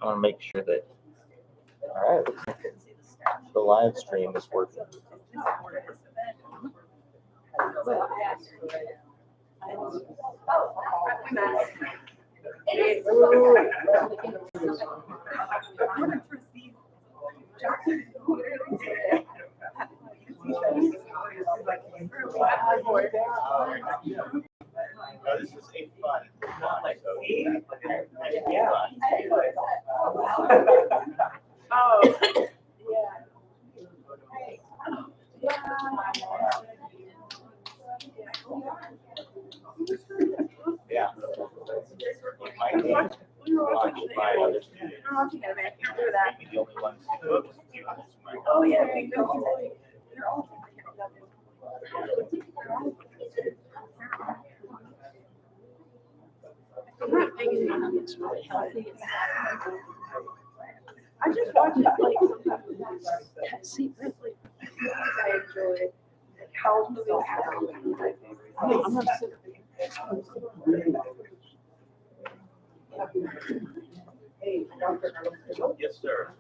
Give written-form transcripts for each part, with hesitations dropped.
I want to make sure that. All right. The live stream is working. This is a fun, not like yeah. Oh, Yeah. We were watching by other students. The only ones who oh yeah, I think they're all. I'm not thinking it's really healthy. I just watch it like sometimes. See, that's like I enjoy it. Like how movies happen. I'm not sick of it. yes, sir.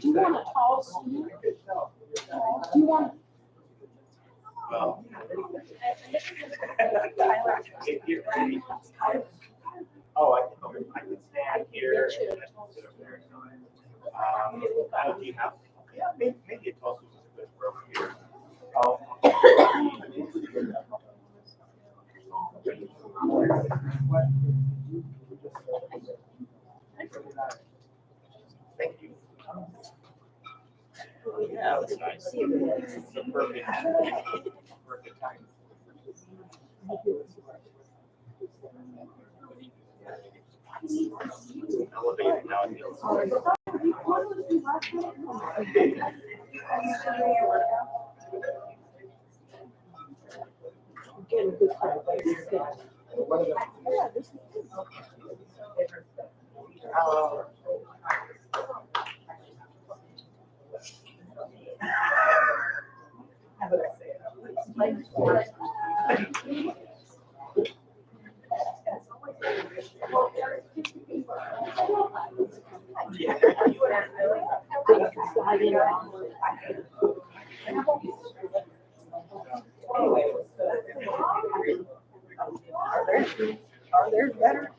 Do you want a tall suit? Do you want? Oh, I can stand here. Do you have? Yeah, maybe a tall suit is a good for over here. Oh. Thank you. Yeah, that's nice. It's the perfect time. Elevated now it feels. Getting good Yeah. Are there better?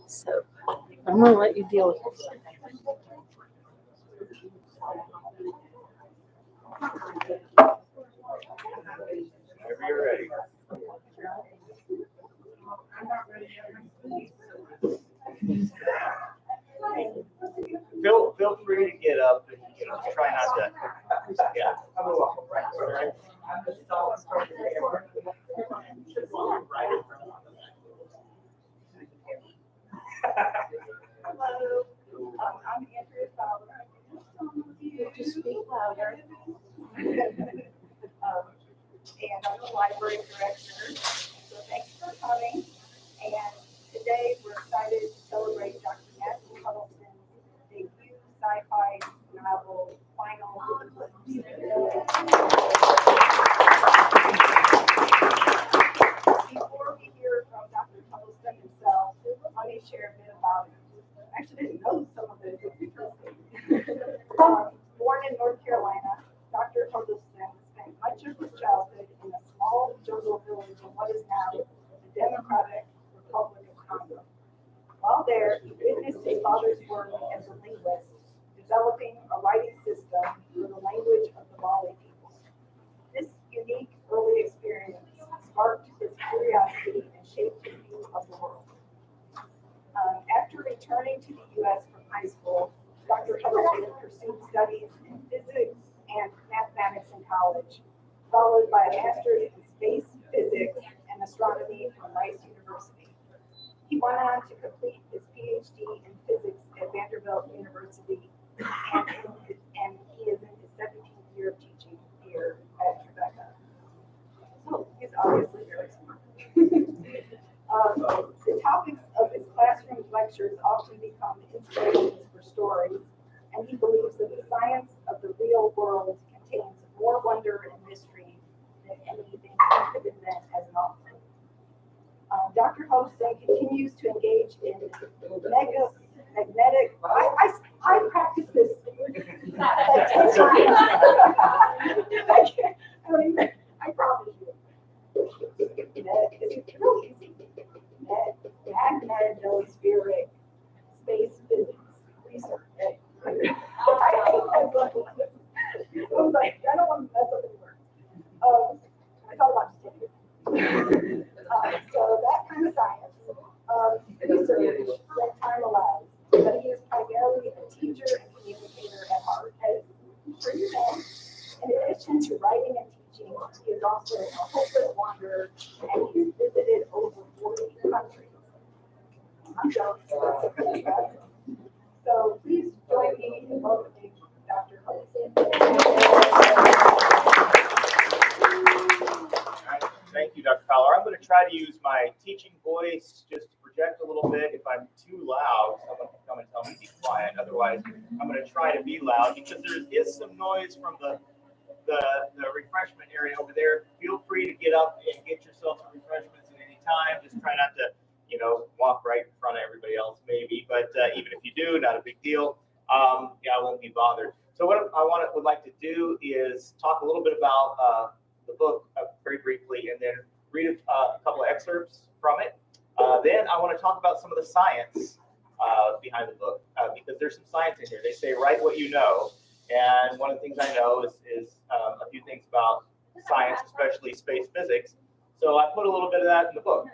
So I'm gonna let you deal with this. Whenever you're ready. Feel free to get up and try not to. Yeah. Hello, I'm Andrea Fowler. Just speak louder. And I'm the library director. So thanks for coming. And today we're excited to celebrate Dr. Huddleston's debut sci-fi novel, Final Eclipse. Before we hear from Dr. Huddleston himself, let me share a bit about him. I actually didn't know some of this. Born in North Carolina, Dr. Huddleston spent much of his childhood in a small jungle village in what is now the Democratic Republic of Congo. While there, he witnessed his father's work as a linguist, developing a writing system for the language of the Mali people. This unique early experience sparked his curiosity and shaped his view of the world. After returning to the U.S. from high school, Dr. Huddleston pursued studies in physics and mathematics in college, followed by a master's in space physics and astronomy from Rice University. He went on to complete his PhD in physics at Vanderbilt University, and he is in his 17th year of teaching here at Trevecca. So he's obviously very smart. The topics of his classroom lectures often become inspirations for stories, and he believes that the science of the real world contains more wonder wonder and mystery than anything that could have been meant as an offering. Dr. Huddleston continues to engage in magnetic. I practice this like 10 times. I promise you. It's real easy. Magnetic space physics research. I was like, I don't want to mess up any words. I thought about just taking it. So that kind of science, research when time allows. But he is primarily a teacher and communicator at heart. As I'm sure you know, in addition to writing and teaching, he is also a hopeless wanderer, and he's visited over 40 countries. I'm jealous. So please join me in welcoming Dr. Huddleston. Thank you, Dr. Fowler. I'm going to try to use my teaching voice just to project a little bit. If I'm too loud, someone can come and tell me to be quiet. Otherwise, I'm going to try to be loud because there is some noise from the refreshment area over there. Feel free to get up and get yourself some refreshments at any time. Just try not to, walk right in front of everybody else, maybe. But even if you do, not a big deal. I won't be bothered. So what I would like to do is talk a little bit about the book very briefly, and then read a couple of excerpts from it. Then I want to talk about some of the science behind the book, because there's some science in here. They say write what you know, and one of the things I know is a few things about science, especially space physics. So I put a little bit of that in the book.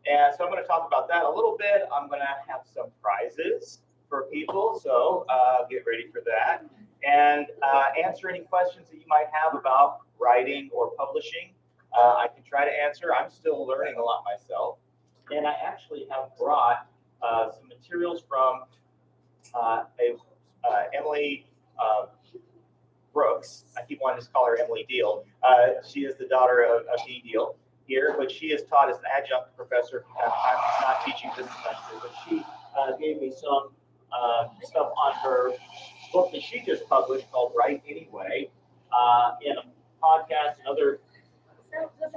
And so I'm going to talk about that a little bit. I'm going to have some prizes for people, so get ready for that. And answer any questions that you might have about writing or publishing. I can try to answer. I'm still learning a lot myself. And I actually have brought some materials from Emily Brooks. I keep wanting to call her Emily Deal. She is the daughter of Dee Deal here, but she is taught as an adjunct professor. I'm not teaching this semester, but she gave me some stuff on her book that she just published called Write Anyway, in a podcast and other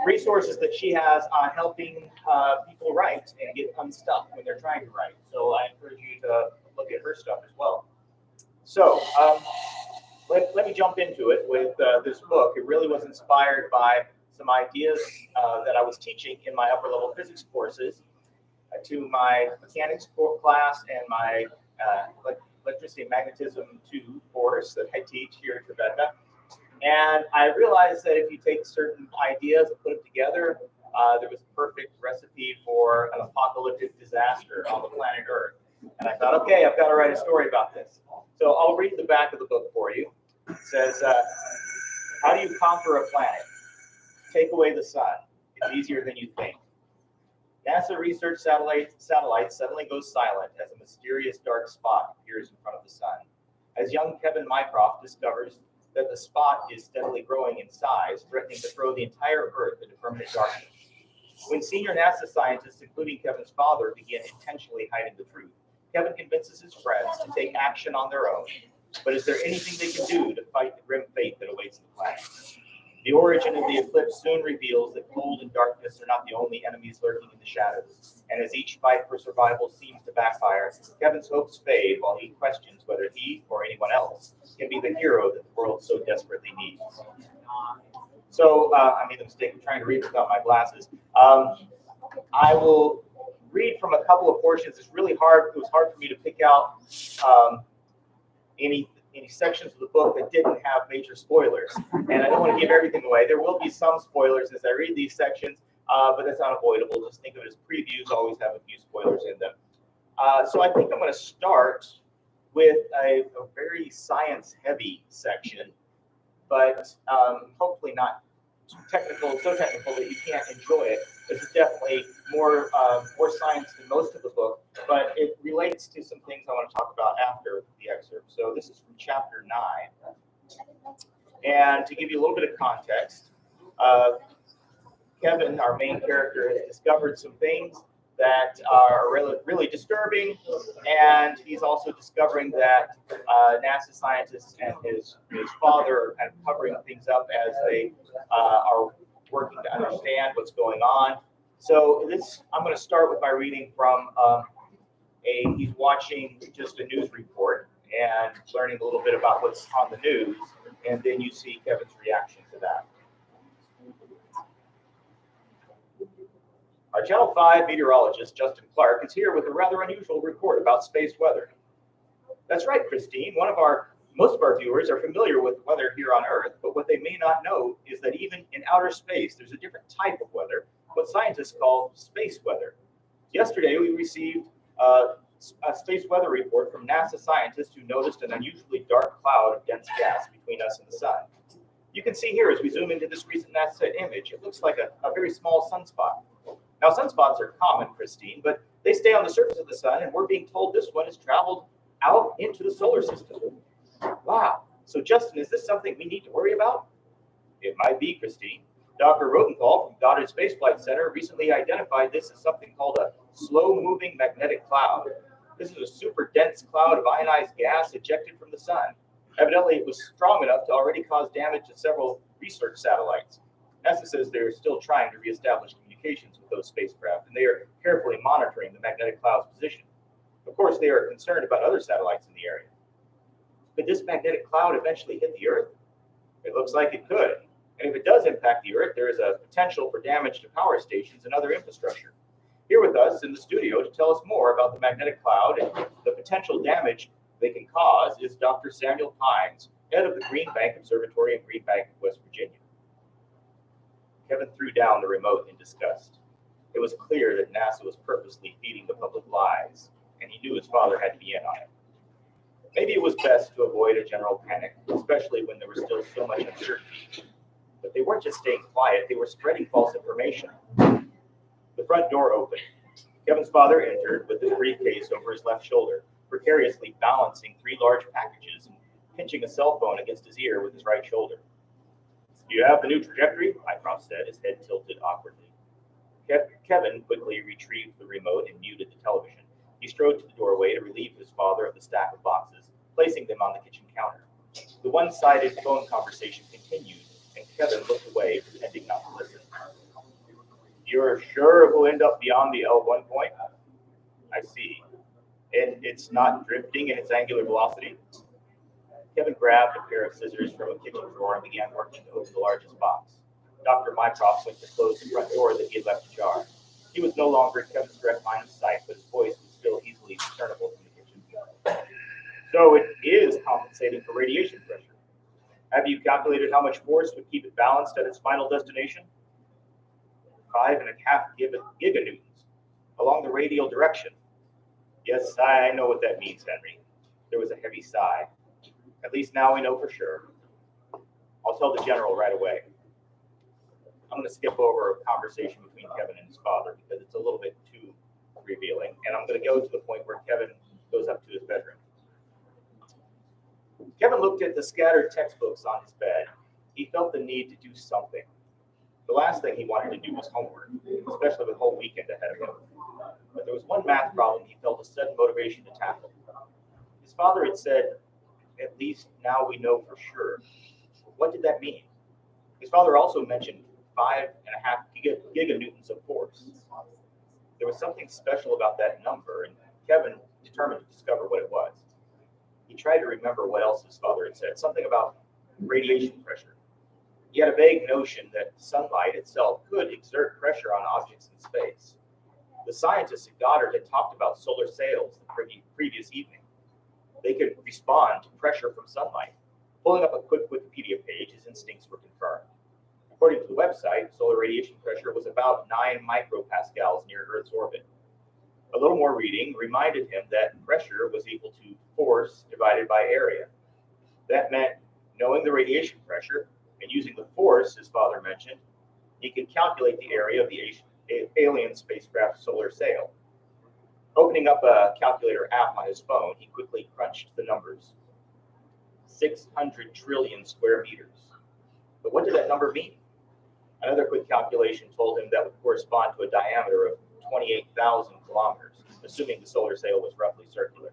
resources that she has on helping people write and get unstuck when they're trying to write. So I encourage you to look at her stuff as well. So let me jump into it with this book. It really was inspired by some ideas that I was teaching in my upper level physics courses to my mechanics class and my electricity and magnetism 2 course that I teach here at Trevecca. And I realized that if you take certain ideas and put them together, there was a perfect recipe for an apocalyptic disaster on the planet Earth. And I thought, okay, I've got to write a story about this. So I'll read the back of the book for you. It says, how do you conquer a planet? Take away the sun. It's easier than you think. NASA research satellite suddenly goes silent as a mysterious dark spot appears in front of the sun. As young Kevin Mycroft discovers that the spot is steadily growing in size, threatening to throw the entire Earth into permanent darkness. When senior NASA scientists, including Kevin's father, begin intentionally hiding the truth, Kevin convinces his friends to take action on their own. But is there anything they can do to fight the grim fate that awaits the planet? The origin of the eclipse soon reveals that cold and darkness are not the only enemies lurking in the shadows. And as each fight for survival seems to backfire, Kevin's hopes fade while he questions whether he or anyone else can be the hero that the world so desperately needs. So I made the mistake of trying to read without my glasses. I will read from a couple of portions. It's really hard. It was hard for me to pick out any sections of the book that didn't have major spoilers. And I don't want to give everything away. There will be some spoilers as I read these sections, but that's unavoidable. Just think of it as previews, always have a few spoilers in them. So I think I'm going to start with a very science-heavy section, but hopefully not so technical that you can't enjoy it. This is definitely more science than most of the book, but it relates to some things I want to talk about after the excerpt. So this is from chapter 9. And to give you a little bit of context, Kevin, our main character, has discovered some things that are really disturbing, and he's also discovering that NASA scientists and his father are kind of covering things up as they are working to understand what's going on. So I'm going to start with my reading from he's watching just a news report and learning a little bit about what's on the news, and then you see Kevin's reaction to that. Our Channel 5 meteorologist, Justin Clark, is here with a rather unusual report about space weather. That's right, Christine. Most of our viewers are familiar with weather here on Earth, but what they may not know is that even in outer space, there's a different type of weather, what scientists call space weather. Yesterday, we received a space weather report from NASA scientists who noticed an unusually dark cloud of dense gas between us and the sun. You can see here as we zoom into this recent NASA image, it looks like a very small sunspot. Now, sunspots are common, Christine, but they stay on the surface of the sun, and we're being told this one has traveled out into the solar system. Wow. So, Justin, is this something we need to worry about? It might be, Christine. Dr. Rosenthal from Goddard Space Flight Center recently identified this as something called a slow-moving magnetic cloud. This is a super dense cloud of ionized gas ejected from the sun. Evidently, it was strong enough to already cause damage to several research satellites. NASA says they're still trying to reestablish communications with those spacecraft, and they are carefully monitoring the magnetic cloud's position. Of course, they are concerned about other satellites in the area. Could this magnetic cloud eventually hit the Earth? It looks like it could. And if it does impact the Earth, there is a potential for damage to power stations and other infrastructure. Here with us in the studio to tell us more about the magnetic cloud and the potential damage they can cause is Dr. Samuel Hines, head of the Green Bank Observatory in Green Bank, West Virginia. Kevin threw down the remote in disgust. It was clear that NASA was purposely feeding the public lies, and he knew his father had to be in on it. Maybe it was best to avoid a general panic, especially when there was still so much uncertainty. But they weren't just staying quiet, they were spreading false information. The front door opened. Kevin's father entered with his briefcase over his left shoulder, precariously balancing 3 large packages and pinching a cell phone against his ear with his right shoulder. "Do you have the new trajectory?" Mycroft said, his head tilted awkwardly. Kevin quickly retrieved the remote and muted the television. He strode to the doorway to relieve his father of the stack of boxes, placing them on the kitchen counter. The one-sided phone conversation continued, and Kevin looked away, pretending not to listen. "You're sure it will end up beyond the L1 point?" "I see. And it's not drifting in its angular velocity?" Kevin grabbed a pair of scissors from a kitchen drawer and began working to open the largest box. Dr. Mycroft went to close the front door that he had left ajar. He was no longer Kevin's direct line of sight, but his voice was still easily discernible from the kitchen. "So it is compensating for radiation pressure. Have you calculated how much force would keep it balanced at its final destination?" 5.5 giganewtons along the radial direction. "Yes, I know what that means, Henry." There was a heavy sigh. "At least now we know for sure. I'll tell the general right away." I'm going to skip over a conversation between Kevin and his father because it's a little bit too revealing, and I'm going to go to the point where Kevin goes up to his bedroom. Kevin looked at the scattered textbooks on his bed. He felt the need to do something. The last thing he wanted to do was homework, especially with the whole weekend ahead of him. But there was one math problem he felt a sudden motivation to tackle. His father had said, "At least now we know for sure." What did that mean? His father also mentioned 5.5 giganewtons of force. There was something special about that number, and Kevin determined to discover what it was. He tried to remember what else his father had said, something about radiation pressure. He had a vague notion that sunlight itself could exert pressure on objects in space. The scientists at Goddard had talked about solar sails the previous evening. They could respond to pressure from sunlight. Pulling up a quick Wikipedia page, his instincts were confirmed. According to the website, solar radiation pressure was about 9 micropascals near Earth's orbit. A little more reading reminded him that pressure was equal to force divided by area. That meant knowing the radiation pressure and using the force his father mentioned, he could calculate the area of the alien spacecraft solar sail. Opening up a calculator app on his phone, he quickly crunched the numbers. 600 trillion square meters. But what did that number mean? Another quick calculation told him that would correspond to a diameter of 28,000 kilometers, assuming the solar sail was roughly circular.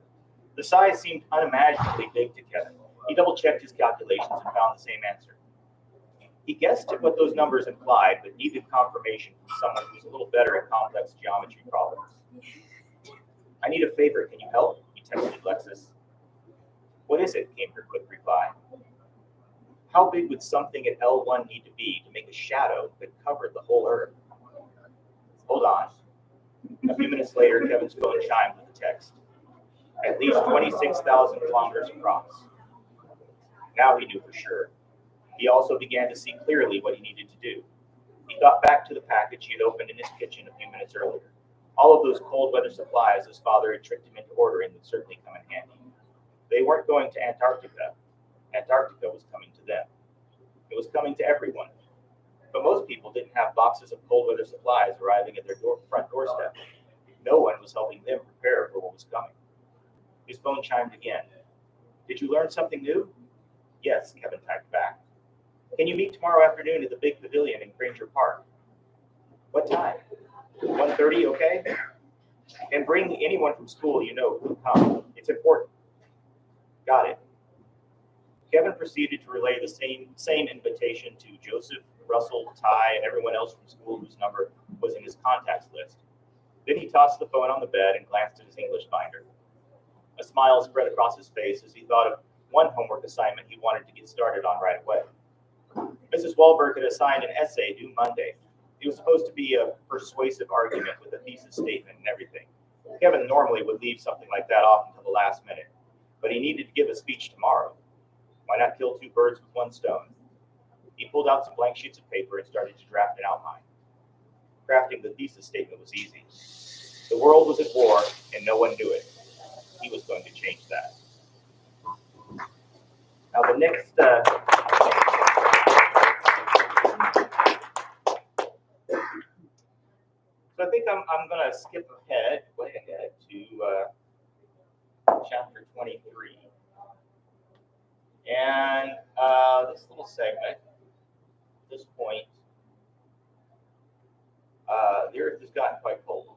The size seemed unimaginably big to Kevin. He double-checked his calculations and found the same answer. He guessed at what those numbers implied, but needed confirmation from someone who's a little better at complex geometry problems. I need a favor. Can you help? He texted Lexus. What is it? Came her quick reply. How big would something at L1 need to be to make a shadow that covered the whole Earth? Hold on. A few minutes later, Kevin's phone chimed with a text. At least 26,000 kilometers across. Now he knew for sure. He also began to see clearly what he needed to do. He got back to the package he had opened in his kitchen a few minutes earlier. All of those cold weather supplies his father had tricked him into ordering would certainly come in handy. They weren't going to Antarctica. Antarctica was coming to them. It was coming to everyone. But most people didn't have boxes of cold weather supplies arriving at their front doorstep. No one was helping them prepare for what was coming. His phone chimed again. Did you learn something new? Yes, Kevin typed back. Can you meet tomorrow afternoon at the big pavilion in Granger Park? What time? 1:30, okay? And bring anyone from school you know who will come. It's important. Got it. Kevin proceeded to relay the same invitation to Joseph, Russell, Ty, and everyone else from school whose number was in his contacts list. Then he tossed the phone on the bed and glanced at his English binder. A smile spread across his face as he thought of one homework assignment he wanted to get started on right away. Mrs. Wahlberg had assigned an essay due Monday. It was supposed to be a persuasive argument with a thesis statement and everything. Kevin normally would leave something like that off until the last minute, but he needed to give a speech tomorrow. Why not kill two birds with one stone? He pulled out some blank sheets of paper and started to draft an outline. Crafting the thesis statement was easy. The world was at war, and no one knew it. He was going to change that. Now the next so I think I'm going to skip way ahead to chapter 23. And this little segment, at this point, the Earth has gotten quite cold.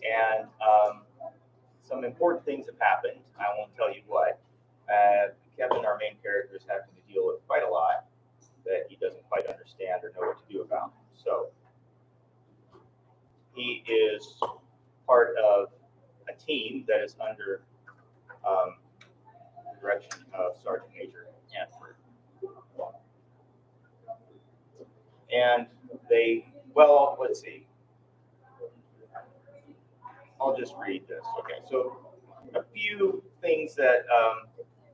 And some important things have happened. I won't tell you what. Kevin, our main character, is having to deal with quite a lot that he doesn't quite understand or know what to do about. So he is part of a team that is under the direction of Sergeant Major Hanford. And let's see. I'll just read this. Okay, so a few things that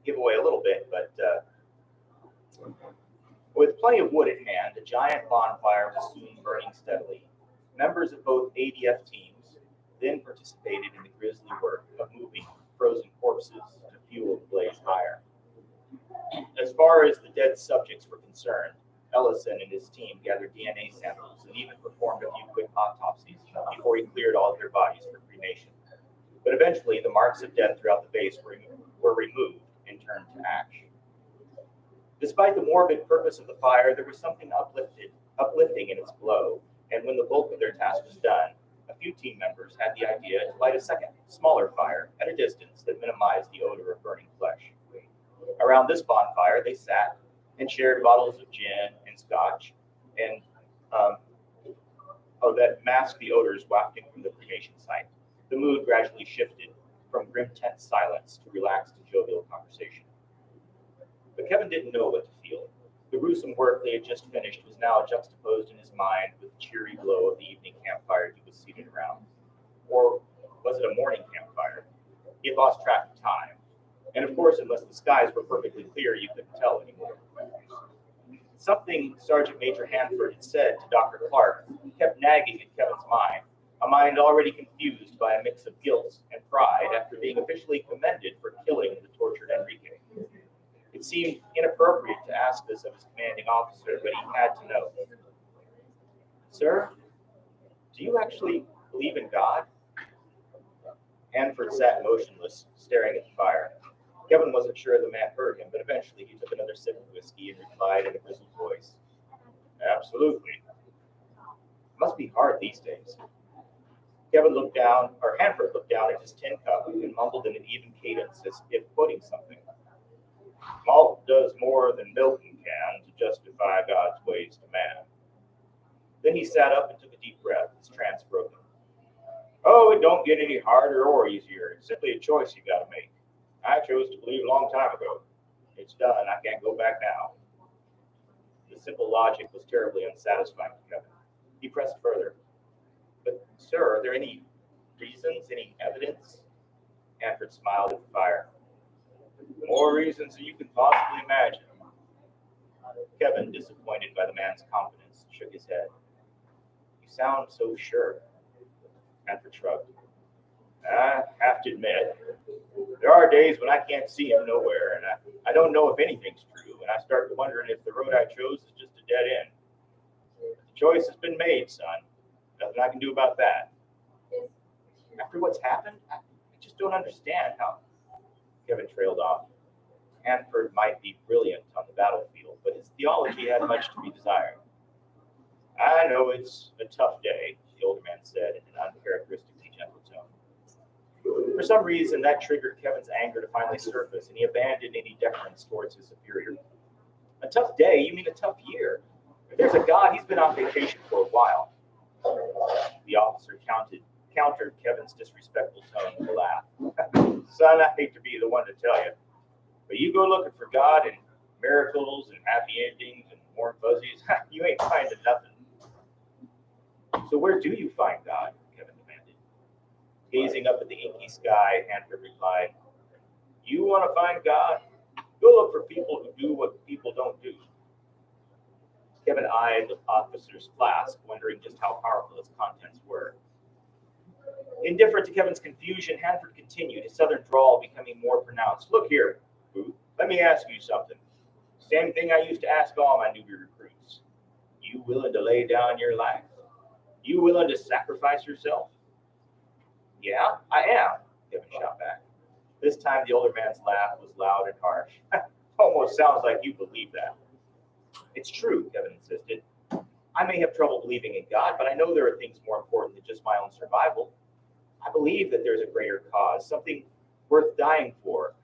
give away a little bit, but with plenty of wood at hand, a giant bonfire was soon burning steadily. Members of both ADF teams then participated in the grisly work of moving frozen corpses to fuel the blaze higher. As far as the dead subjects were concerned, Ellison and his team gathered DNA samples and even performed a few quick autopsies before he cleared all of their bodies for cremation. But eventually, the marks of death throughout the base were removed and turned to ash. Despite the morbid purpose of the fire, there was something uplifting in its glow, and when the bulk of their task was done, a few team members had the idea to light a second, smaller fire at a distance that minimized the odor of burning flesh. Around this bonfire, they sat and shared bottles of gin and scotch, and that masked the odors wafting from the cremation site. The mood gradually shifted from grim, tense silence to relaxed and jovial conversation. But Kevin didn't know what to feel. The gruesome work they had just finished was now juxtaposed in his mind with the cheery glow of the evening campfire he was seated around. Or was it a morning campfire? He had lost track of time. And of course, unless the skies were perfectly clear, you couldn't tell anymore. Something Sergeant Major Hanford had said to Dr. Clark kept nagging at Kevin's mind, a mind already confused by a mix of guilt and pride after being officially commended for killing the tortured Enrique. It seemed inappropriate to ask this of his commanding officer, but he had to know. Sir, do you actually believe in God? Hanford sat motionless, staring at the fire. Kevin wasn't sure the man heard him, but eventually he took another sip of whiskey and replied in a grizzled voice, Absolutely. It must be hard these days. Kevin looked down, or Hanford looked down at his tin cup and mumbled in an even cadence as if quoting something. Malt does more than milking can to justify God's ways to man. Then he sat up and took a deep breath, his trance broken. Oh, it don't get any harder or easier. It's simply a choice you got to make. I chose to believe a long time ago. It's done. I can't go back now. The simple logic was terribly unsatisfying to Kevin. He pressed further. But, sir, are there any reasons, any evidence? Hanford smiled at the fire. More reasons than you can possibly imagine. Kevin, disappointed by the man's confidence, shook his head. You sound so sure. Hanford shrugged. I have to admit, there are days when I can't see him nowhere, and I don't know if anything's true, and I start wondering if the road I chose is just a dead end. The choice has been made, son. Nothing I can do about that. After what's happened, I just don't understand how. Kevin trailed off. Hanford might be brilliant on the battlefield, but his theology had much to be desired. I know it's a tough day, the older man said in an uncharacteristically gentle tone. For some reason, that triggered Kevin's anger to finally surface, and he abandoned any deference towards his superior. A tough day? You mean a tough year? If there's a God, he's been on vacation for a while. The officer countered Kevin's disrespectful tone with a laugh. Son, I hate to be the one to tell you, but you go looking for God and miracles and happy endings and warm fuzzies, you ain't finding nothing. So where do you find God? Kevin demanded. Gazing up at the inky sky, Hanford replied, you want to find God? Go look for people who do what people don't do. Kevin eyed the officer's flask, wondering just how powerful its contents were. Indifferent to Kevin's confusion, Hanford continued, his southern drawl becoming more pronounced. Look here, Booth, let me ask you something. Same thing I used to ask all my newbie recruits. You willing to lay down your life? You willing to sacrifice yourself? Yeah, I am, Kevin shot back. This time the older man's laugh was loud and harsh. Almost sounds like you believe that. It's true, Kevin insisted. I may have trouble believing in God, but I know there are things more important than just my own survival. I believe that there's a greater cause, something worth dying for.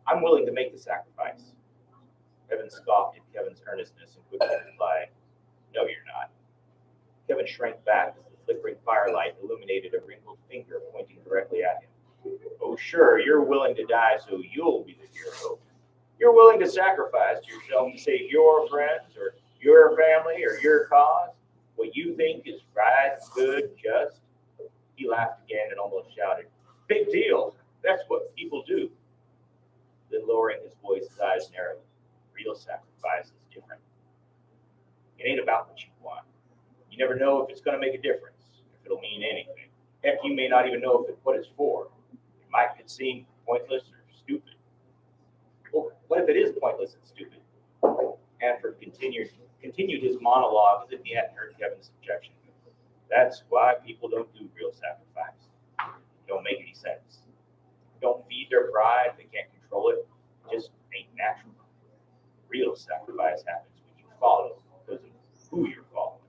I'm willing to make the sacrifice. Kevin scoffed at Kevin's earnestness and quickly replied, no, you're not. Kevin shrank back as the flickering firelight illuminated a wrinkled finger pointing directly at him. Oh, sure, you're willing to die so you'll be the hero. You're willing to sacrifice yourself to save your friends or your family or your cause, what you think is right, good, just. He laughed again and almost shouted, big deal. That's what people do. Then lowering his voice, his eyes narrowed. Real sacrifice is different. It ain't about what you want. You never know if it's going to make a difference, if it'll mean anything. Heck, you may not even know what it's for. It might seem pointless or stupid. Well, what if it is pointless and stupid? Hanford continued his monologue as if he hadn't heard Kevin's objection. That's why people don't do real sacrifice. It don't make any sense. Don't feed their pride. They can't control it. It just ain't natural. Real sacrifice happens when you follow because of who you're following.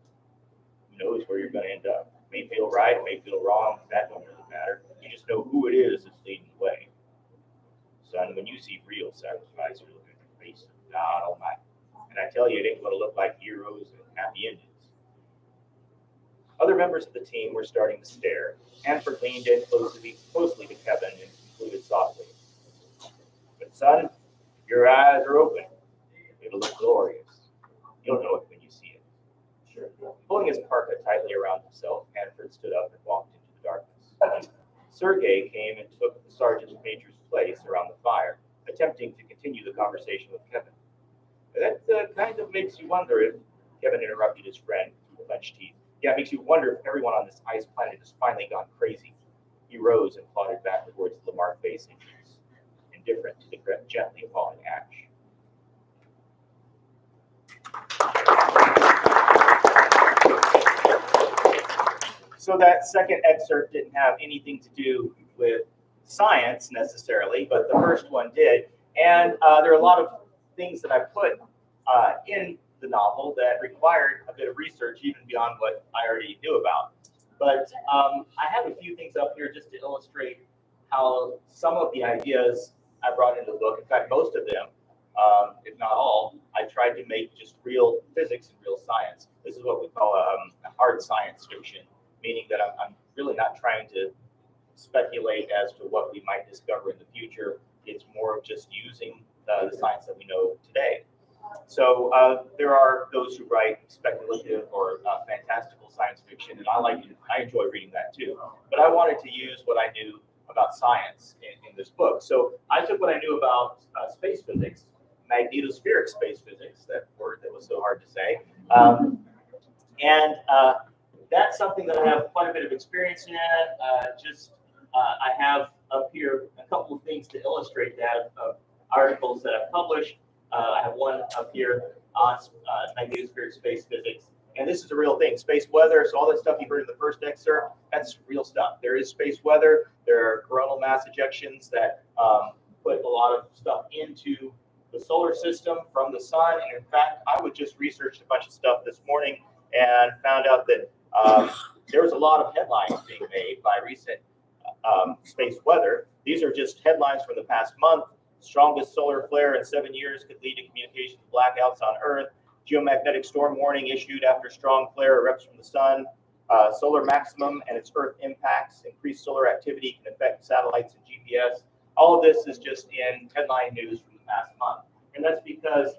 Who knows where you're going to end up? It may feel right, it may feel wrong. That don't really matter. You just know who it is that's leading the way. Son, when you see real sacrifice, you're looking at the face of God Almighty. And I tell you, it ain't going to look like heroes and happy endings. Other members of the team were starting to stare. Hanford leaned in closely to Kevin and concluded softly. But son, your eyes are open. It'll look glorious. You'll know it when you see it. Sure. Pulling his parka tightly around himself, Hanford stood up and walked into the darkness. Sergei came and took the sergeant major's place around the fire, attempting to continue the conversation with Kevin. That kind of makes you wonder if, Kevin interrupted his friend through clenched teeth. Yeah, it makes you wonder if everyone on this ice planet has finally gone crazy. He rose and plodded back towards the Lamarck base entrance, indifferent to the gently falling ash. So that second excerpt didn't have anything to do with science necessarily, but the first one did. And there are a lot of things that I put in the novel that required a bit of research even beyond what I already knew about. But I have a few things up here just to illustrate how some of the ideas I brought into the book, in fact, most of them, if not all, I tried to make just real physics and real science. This is what we call a hard science fiction, meaning that I'm really not trying to speculate as to what we might discover in the future. It's more of just using the science that we know today. So there are those who write speculative or fantastical science fiction, and I enjoy reading that too. But I wanted to use what I knew about science in this book. So I took what I knew about space physics, magnetospheric space physics, that word that was so hard to say, and that's something that I have quite a bit of experience in. I have up here a couple of things to illustrate that of articles that I've published. I have one up here on magnetospheric space physics, and this is a real thing. Space weather, so all that stuff you heard in the first excerpt, that's real stuff. There is space weather. There are coronal mass ejections that put a lot of stuff into the solar system from the sun. And in fact, I just researched a bunch of stuff this morning and found out that there was a lot of headlines being made by recent space weather. These are just headlines from the past month. Strongest solar flare in 7 years could lead to communications blackouts on Earth. Geomagnetic storm warning issued after strong flare erupts from the sun. Solar maximum and its Earth impacts. Increased solar activity can affect satellites and GPS. All of this is just in headline news from the past month. And that's because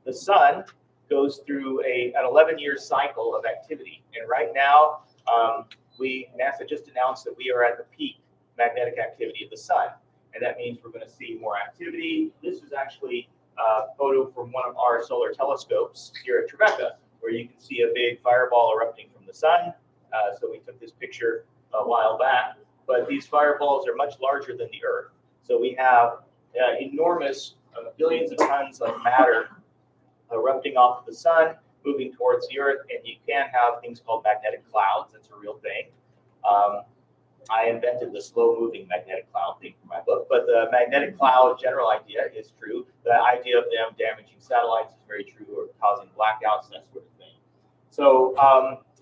the sun goes through an 11-year cycle of activity. And right now, NASA just announced that we are at the peak magnetic activity of the sun. And that means we're going to see more activity. This is actually a photo from one of our solar telescopes here at Trevecca, where you can see a big fireball erupting from the sun. So we took this picture a while back, but these fireballs are much larger than the Earth. So we have enormous billions of tons of matter erupting off of the sun, moving towards the Earth, and you can have things called magnetic clouds. That's a real thing. I invented the slow-moving magnetic cloud thing for my book, but the magnetic cloud general idea is true. The idea of them damaging satellites is very true, or causing blackouts, that sort of thing. So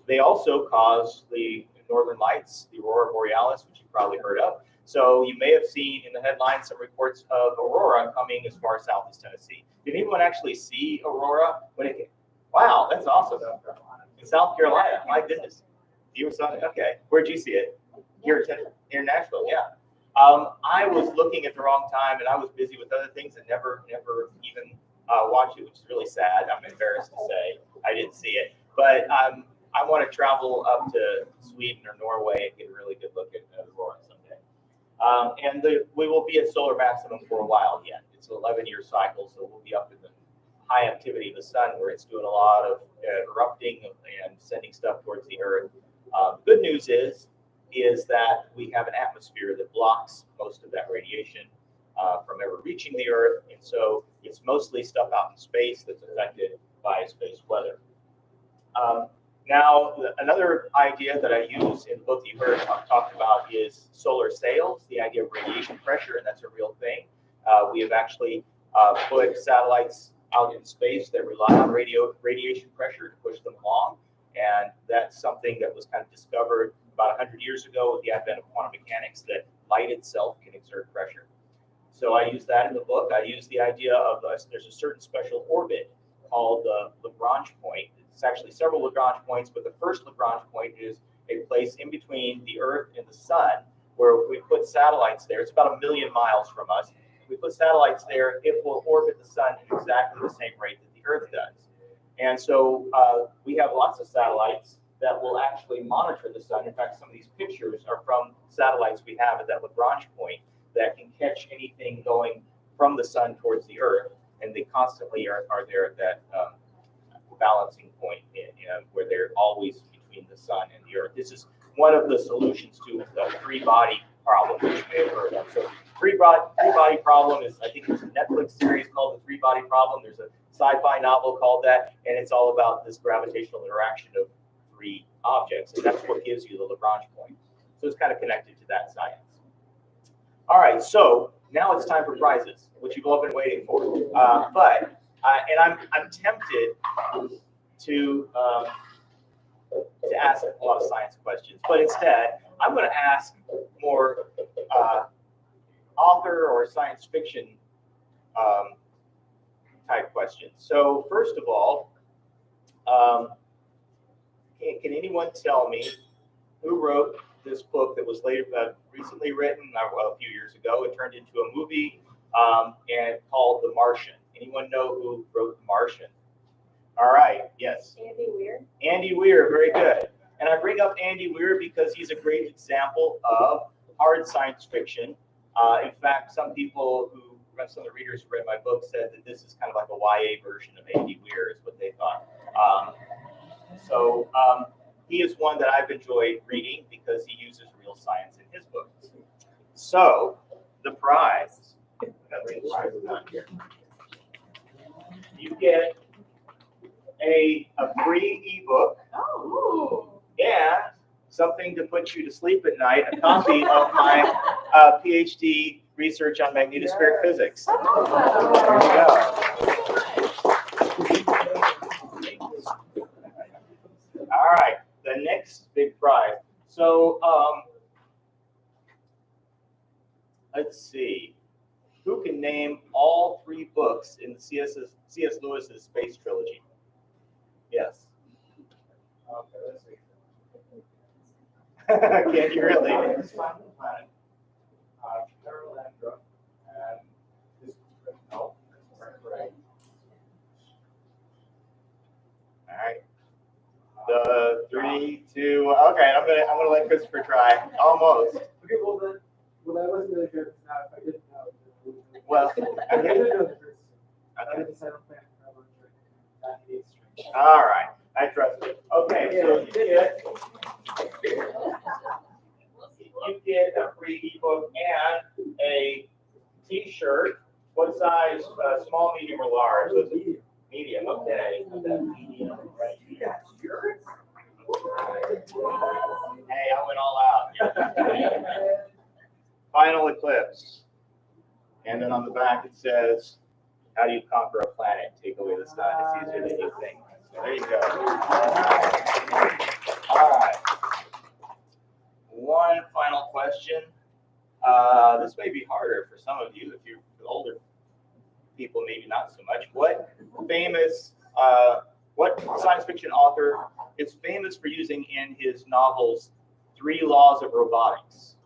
they also cause the northern lights, the aurora borealis, which you've probably heard of. So you may have seen in the headlines some reports of aurora coming as far south as Tennessee. Did anyone actually see aurora when it came? Wow, that's awesome. In South Carolina, my goodness. You saw it? Okay. Where'd you see it? Here in Nashville, yeah. I was looking at the wrong time, and I was busy with other things and never even watched it, which is really sad. I'm embarrassed to say I didn't see it. But I want to travel up to Sweden or Norway and get a really good look at aurora someday. And we will be at solar maximum for a while yet. It's an 11-year cycle, so we'll be up in the high activity of the sun, where it's doing a lot of erupting and sending stuff towards the Earth. Good news is that we have an atmosphere that blocks most of that radiation from ever reaching the Earth, and so it's mostly stuff out in space that's affected by space weather. Now, another idea that I use in the book that you heard talked about is solar sails, the idea of radiation pressure, and that's a real thing. We have actually put satellites out in space that rely on radiation pressure to push them along, and that's something that was kind of discovered about 100 years ago with the advent of quantum mechanics, that light itself can exert pressure. So I use that in the book. I use the idea of there's a certain special orbit called the Lagrange point. It's actually several Lagrange points, but the first Lagrange point is a place in between the Earth and the sun, where if we put satellites there, it's about 1 million miles from us. If we put satellites there, it will orbit the sun at exactly the same rate that the Earth does. And so we have lots of satellites that will actually monitor the sun. In fact, some of these pictures are from satellites we have at that Lagrange point that can catch anything going from the sun towards the Earth, and they constantly are there at that balancing point, where they're always between the sun and the Earth. This is one of the solutions to the three-body problem, which you may have heard of. So three-body problem is, I think there's a Netflix series called The Three-Body Problem. There's a sci-fi novel called that, and it's all about this gravitational interaction of three objects, and that's what gives you the Lagrange point. So it's kind of connected to that science. All right, so now it's time for prizes, which you've all been waiting for. And I'm tempted to ask a lot of science questions, but instead, I'm going to ask more author or science fiction type questions. So first of all, can anyone tell me who wrote this book that was later recently written a few years ago? It turned into a movie and called The Martian. Anyone know who wrote The Martian? All right, yes. Andy Weir. Andy Weir, very good. And I bring up Andy Weir because he's a great example of hard science fiction. In fact, some of the readers who read my book said that this is kind of like a YA version of Andy Weir, is what they thought. So he is one that I've enjoyed reading because he uses real science in his books. So the prize, you get a free ebook and something to put you to sleep at night, a copy of my PhD research on magnetospheric physics. There you go. All right, the next big prize. So let's see. Who can name all 3 books in C.S. Lewis's Space Trilogy? Yes. Okay, let's see. Can you really? All right. The 3, 2. Okay, I'm gonna let Christopher try. Almost. Okay, well that wasn't really good. Now, if I didn't know. Well, I didn't know the first. I didn't decide on plan. All right, I trust you. Okay, so you get a free ebook and a T-shirt. What size? Small, medium, or large? Medium. Okay. Medium right here. Hey, I went all out. Final Eclipse. And then on the back it says, "How do you conquer a planet? Take away the sun. It's easier than you think." So there you go. All right. One final question. This may be harder for some of you. If you're older people, maybe not so much. What science fiction author is famous for using in his novels 3 laws of robotics?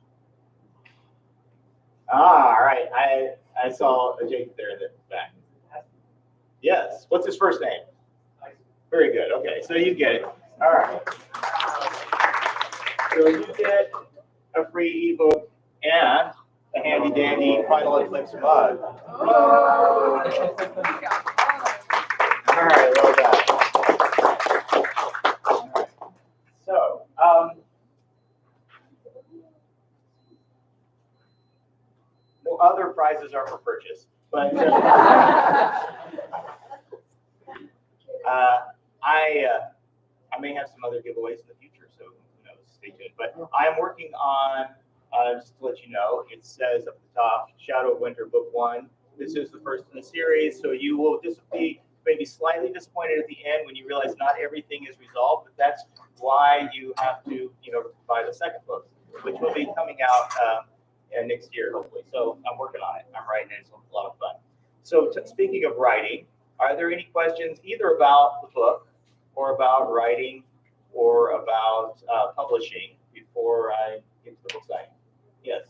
All right. I saw a Jake there in the back. Yes. What's his first name? Very good. Okay, so you get it. All right. So you get a free ebook and a handy dandy Final Eclipse mug. All right, well done. All right. So, no other prizes are for purchase, but I may have some other giveaways in the future, so who knows? Stay tuned. But I am working on, just to let you know, it says up the top, Shadow of Winter, Book 1. This is the first in the series, so you will just be maybe slightly disappointed at the end when you realize not everything is resolved, but that's why you have to, buy the second book, which will be coming out next year, hopefully. So I'm working on it. I'm writing it. It's a lot of fun. So speaking of writing, are there any questions either about the book or about writing or about publishing before I get to the book side? Yes.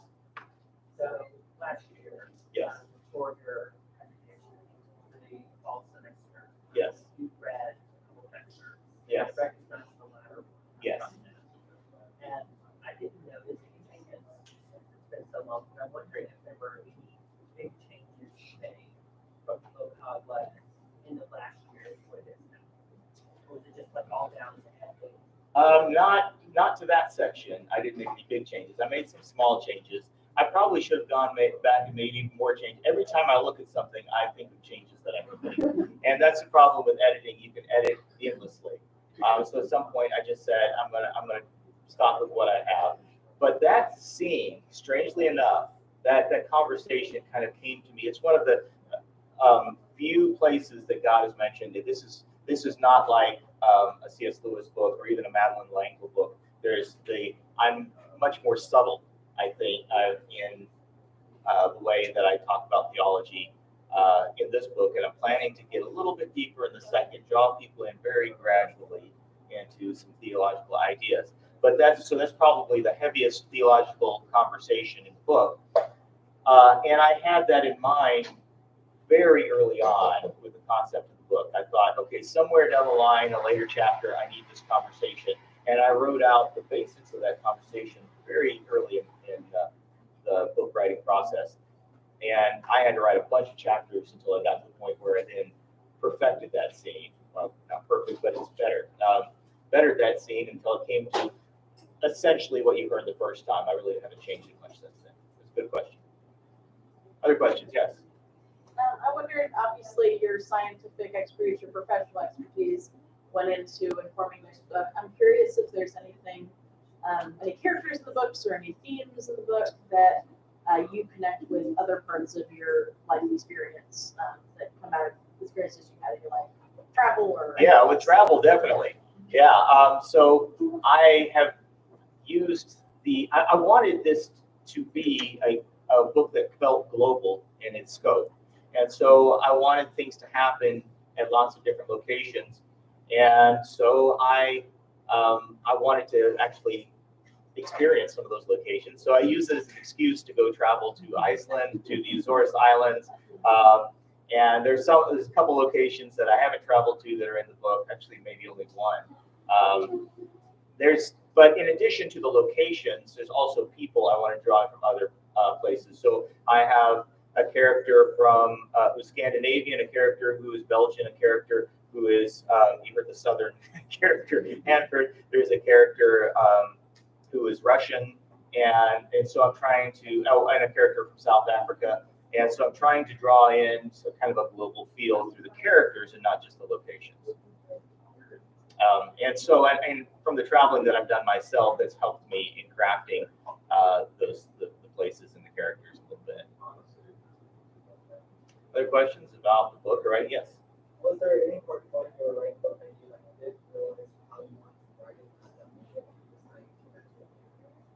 So last year, Yes. for your presentation for the fall semester, Yes. you read a couple excerpts. Yes. I recognized the latter. Yes. And I didn't notice any changes. It's been so long, and I'm wondering if there were any big changes made from the book was in the last year to what it is now. Or was it just like all down to heading? Not to that section. I didn't make any big changes. I made some small changes. I probably should have gone back and made even more changes. Every time I look at something, I think of changes that I could make. And that's the problem with editing. You can edit endlessly. So at some point, I just said, I'm gonna stop with what I have. But that scene, strangely enough, that conversation kind of came to me. It's one of the few places that God has mentioned that this is not like a C.S. Lewis book or even a Madeline L'Engle book. I'm much more subtle, I think, in the way that I talk about theology in this book, and I'm planning to get a little bit deeper in the second, draw people in very gradually into some theological ideas. But that's probably the heaviest theological conversation in the book, and I had that in mind very early on with the concept of the book. I thought, okay, somewhere down the line, a later chapter, I need this conversation, and I wrote out the basics of that conversation very early in the book writing process. And I had to write a bunch of chapters until I got to the point where I then perfected that scene. Well, not perfect, but it's better. Bettered that scene until it came to essentially what you heard the first time. I really haven't changed it much since then. It's a good question. Other questions? Yes. I wondered, obviously, your scientific expertise, your professional expertise went into informing this book. I'm curious if there's anything, any characters in the books or any themes in the book that you connect with other parts of your life experience that come out of experiences you had in your life, travel or. Yeah, with travel, definitely. Yeah. So I have used I wanted this to be a book that felt global in its scope. And so I wanted things to happen at lots of different locations. And so I wanted to actually experience some of those locations. So I used it as an excuse to go travel to Iceland, to the Azores Islands. And there's a couple locations that I haven't traveled to that are in the book, actually maybe only one. But in addition to the locations, there's also people I want to draw from other places. So I have a character from who's Scandinavian, a character who is Belgian, a character who is you heard the southern character Hanford. There's a character who is Russian, and so I'm trying to and a character from South Africa, and so I'm trying to draw in some kind of a global feel through the characters and not just the locations. And so, and from the traveling that I've done myself, it's helped me in crafting the places and the characters a little bit. Other questions about the book, right? Yes. Was there any part of your writing book that you did realize how you wanted to write it?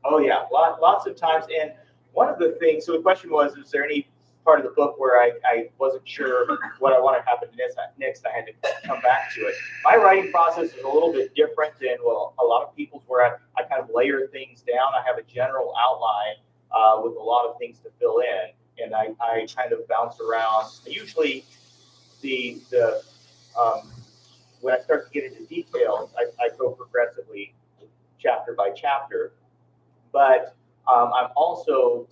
Oh yeah, lots of times. And one of the things, so the question was, is there any part of the book where I wasn't sure what I wanted to happen next? I had to come back to it. My writing process is a little bit different than a lot of people's, where I kind of layer things down. I have a general outline with a lot of things to fill in, and I kind of bounce around. Usually when I start to get into details, I go progressively chapter by chapter, but I'm also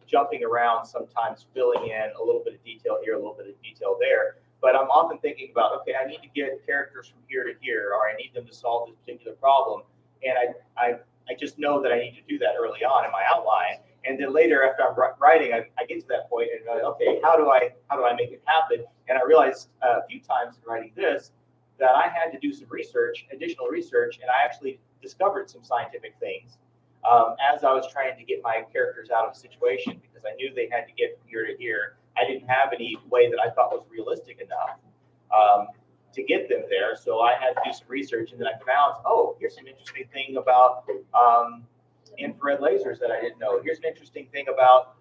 jumping around, sometimes filling in a little bit of detail here, a little bit of detail there. But I'm often thinking about, okay, I need to get characters from here to here, or I need them to solve this particular problem. And I just know that I need to do that early on in my outline. And then later, after I'm writing, I get to that point and go, okay, how do I make it happen? And I realized a few times in writing this that I had to do some research, additional research, and I actually discovered some scientific things as I was trying to get my characters out of a situation, because I knew they had to get from here to here. I didn't have any way that I thought was realistic enough to get them there. So I had to do some research, and then I found, oh, here's an interesting thing about infrared lasers that I didn't know. Here's an interesting thing about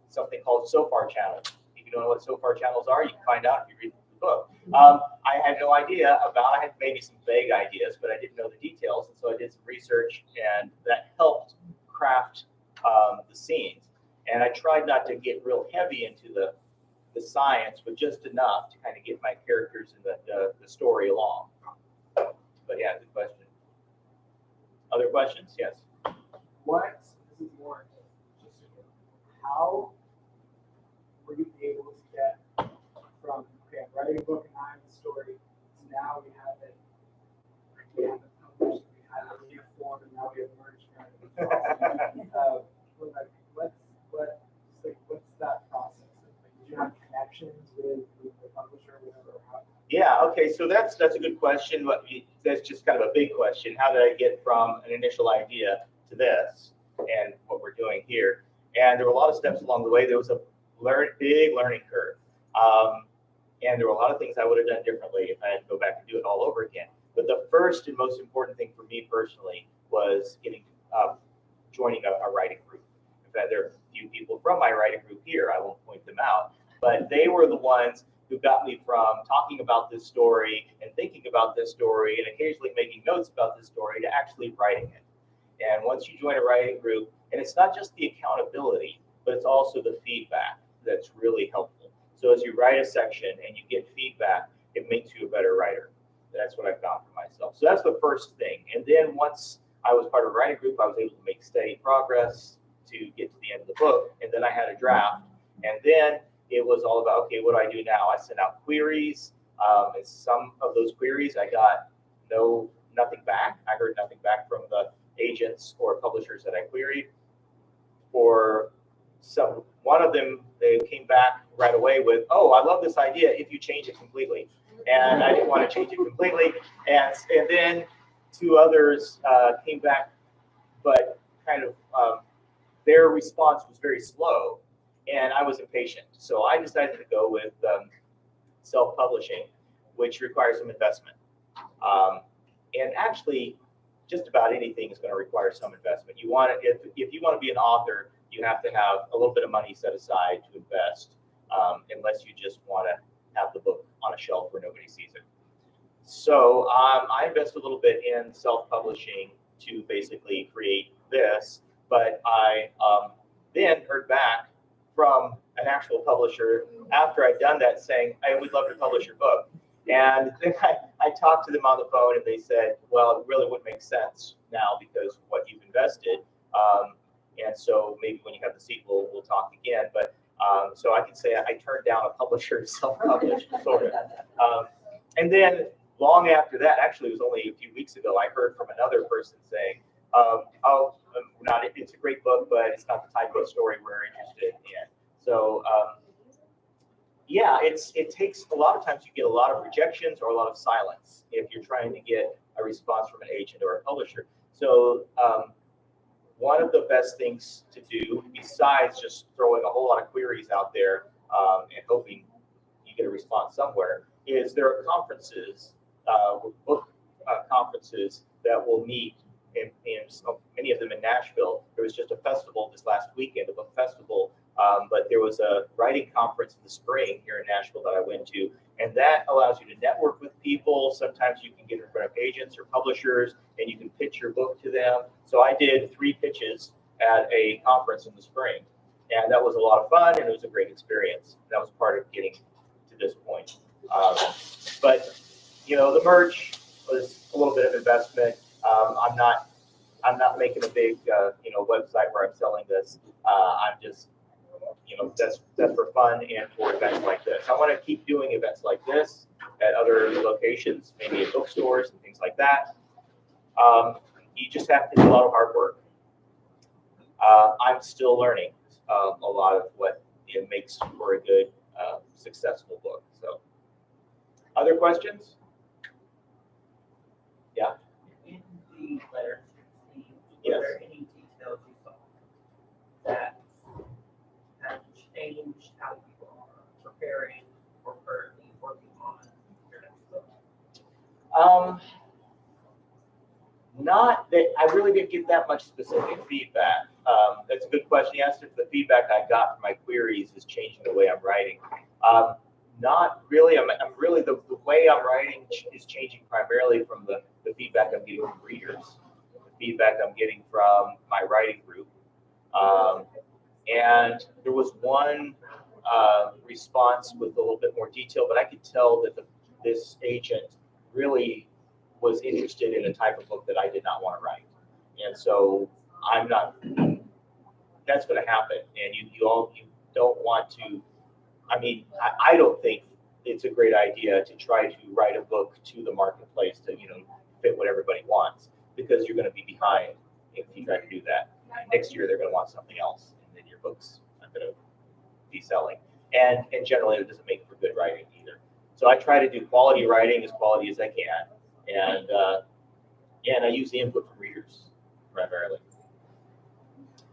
something called SOFAR channels. If you don't know what SOFAR channels are, you can find out if you read the book. I had no idea about, I had maybe some vague ideas, but I didn't know the details. And so I did some research, and that helped craft the scenes. And I tried not to get real heavy into the science, but just enough to kind of get my characters and the story along. But yeah, good question. Other questions? Yes. This is more just how were you able to get from, okay, I'm writing a book and I'm the story, to now we have it published, we have it in a form, and now we have merged. What's that process? Did you have connections with the publisher, whatever? Yeah, okay, so that's a good question. That's just kind of a big question. How did I get from an initial idea to this and what we're doing here? And there were a lot of steps along the way. There was a big learning curve. And there were a lot of things I would have done differently if I had to go back and do it all over again. the first and most important thing for me personally was joining a writing group. In fact, there are a few people from my writing group here. I won't point them out, but they were the ones who got me from talking about this story and thinking about this story and occasionally making notes about this story to actually writing it. And once you join a writing group, and it's not just the accountability, but it's also the feedback that's really helpful. So as you write a section and you get feedback, it makes you a better writer. That's what I found for myself. So that's the first thing. And then once I was part of a writing group, I was able to make steady progress to get to the end of the book. And then I had a draft. And then it was all about, okay, what do I do now? I sent out queries. And some of those queries, I got nothing back. I heard nothing back from the agents or publishers that I queried. One of them, they came back right away with, oh, I love this idea if you change it completely. And I didn't want to change it completely. And then two others came back, but kind of their response was very slow, and I was impatient. So I decided to go with self-publishing, which requires some investment. And actually, just about anything is going to require some investment. If you want to be an author, you have to have a little bit of money set aside to invest, unless you just want to have the book on a shelf where nobody sees it. So I invested a little bit in self-publishing to basically create this, but I then heard back from an actual publisher after I'd done that saying, I would love to publish your book. And then I talked to them on the phone and they said, well, it really wouldn't make sense now because of what you've invested. And so maybe when you have the sequel, we'll talk again. But so I can say I turned down a publisher to self-publish, sort of. And then long after that, actually it was only a few weeks ago, I heard from another person saying, it's a great book, but it's not the type of story we're interested in. So yeah, it takes a lot of times you get a lot of rejections or a lot of silence if you're trying to get a response from an agent or a publisher. So one of the best things to do, besides just throwing a whole lot of queries out there and hoping you get a response somewhere, is there are conferences, book conferences that will meet in so many of them in Nashville. There was just a festival this last weekend, a book festival, but there was a writing conference in the spring here in Nashville that I went to, and that allows you to network with people. Sometimes you can get in front of agents or publishers, and you can pitch your book to them. So I did 3 pitches at a conference in the spring, and that was a lot of fun, and it was a great experience. That was part of getting to this point. But the merch was a little bit of investment. I'm not making a big website where I'm selling this. I'm just that's for fun and for events like this. I want to keep doing events like this at other locations, maybe at bookstores and things like that. You just have to do a lot of hard work. I'm still learning a lot of what it makes for a good, successful book. So, other questions? Yeah. In the letter, were Yes. there any details you saw that have changed how you are preparing or currently working on your next book? Not that I really didn't get that much specific feedback. That's a good question. You asked if the feedback I got from my queries is changing the way I'm writing. Not really. I'm really the way I'm writing is changing primarily from the feedback I'm getting from readers, the feedback I'm getting from my writing group. And there was one response with a little bit more detail, but I could tell that this agent really was interested in a type of book that I did not want to write. And so that's going to happen. And you don't want to, I don't think it's a great idea to try to write a book to the marketplace to, fit what everybody wants, because you're going to be behind if you try to do that. Next year, they're going to want something else, and then your book's not going to be selling. And generally, it doesn't make for good writing either. So I try to do quality writing as quality as I can. And I use the input from readers primarily.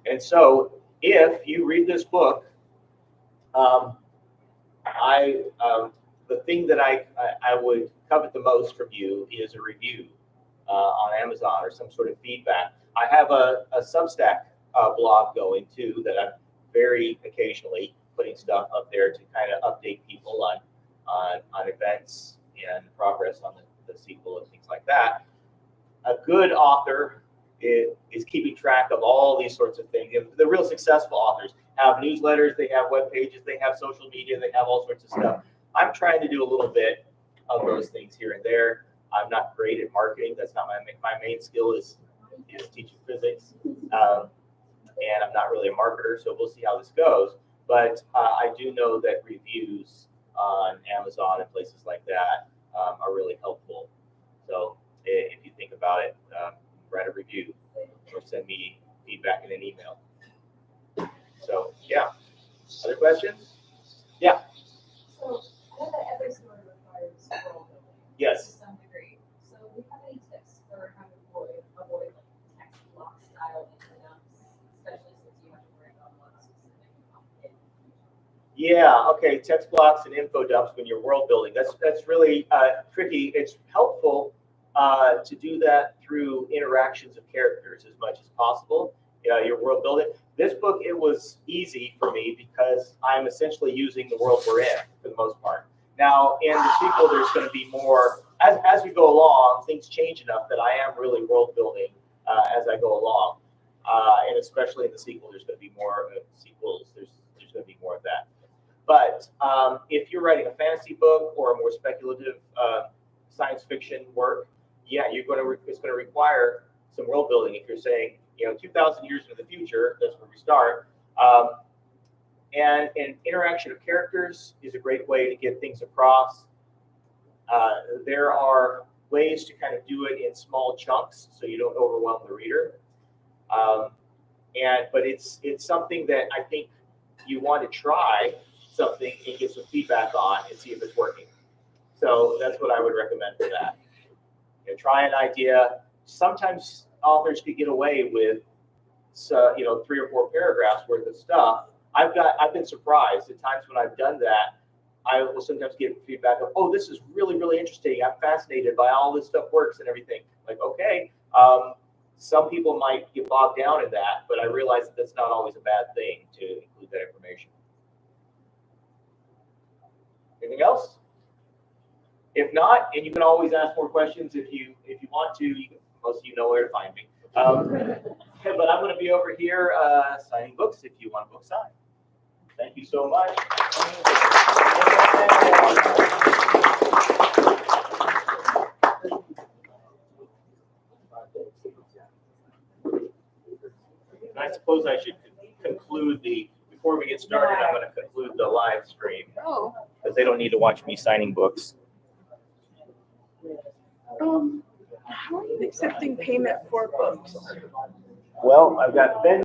And so if you read this book, the thing that I would covet the most from you is a review on Amazon or some sort of feedback. I have a Substack blog going too that I'm very occasionally putting stuff up there to kind of update people on events and progress on the sequel and things like that. A good author is keeping track of all these sorts of things. The real successful authors have newsletters, they have web pages, they have social media, they have all sorts of stuff. I'm trying to do a little bit of those things here and there. I'm not great at marketing. That's not my main skill is teaching physics. And I'm not really a marketer, so we'll see how this goes. But I do know that reviews on Amazon and places like that are really helpful. So if you think about it, write a review or send me feedback in an email. So yeah, other questions? Yeah. So I know that every story requires world building. Yes. To some degree. So do you have any tips for how to avoid like text block style dumps, especially since you have to worry about one specific complicated information? Yeah, okay, text blocks and info dumps when you're world building. That's really tricky. It's helpful to do that through interactions of characters as much as possible. Your world building. This book, it was easy for me because I'm essentially using the world we're in for the most part. Now, in the sequel, there's going to be more, as we go along, things change enough that I am really world building as I go along. And especially in the sequel, there's going to be more sequels. There's going to be more of that. But if you're writing a fantasy book or a more speculative science fiction work, yeah, it's going to require some world building. If you're saying, 2,000 years into the future, that's where we start. And interaction of characters is a great way to get things across. There are ways to kind of do it in small chunks so you don't overwhelm the reader. But it's something that I think you want to try something and get some feedback on and see if it's working. So that's what I would recommend for that. Try an idea. Sometimes authors could get away with 3 or 4 paragraphs worth of stuff. I've been surprised at times when I've done that. I will sometimes get feedback of, oh, this is really, really interesting. I'm fascinated by all this stuff works and everything. Like, okay, some people might get bogged down in that, but I realize that that's not always a bad thing to include that information. Anything else? If not, and you can always ask more questions if you want to. Most of you know where to find me. But I'm going to be over here signing books if you want a book signed. Thank you so much. I suppose I should conclude before we get started, I'm going to conclude the live stream. Oh. Because they don't need to watch me signing books. How are you accepting payment for books? Well, I've got Ben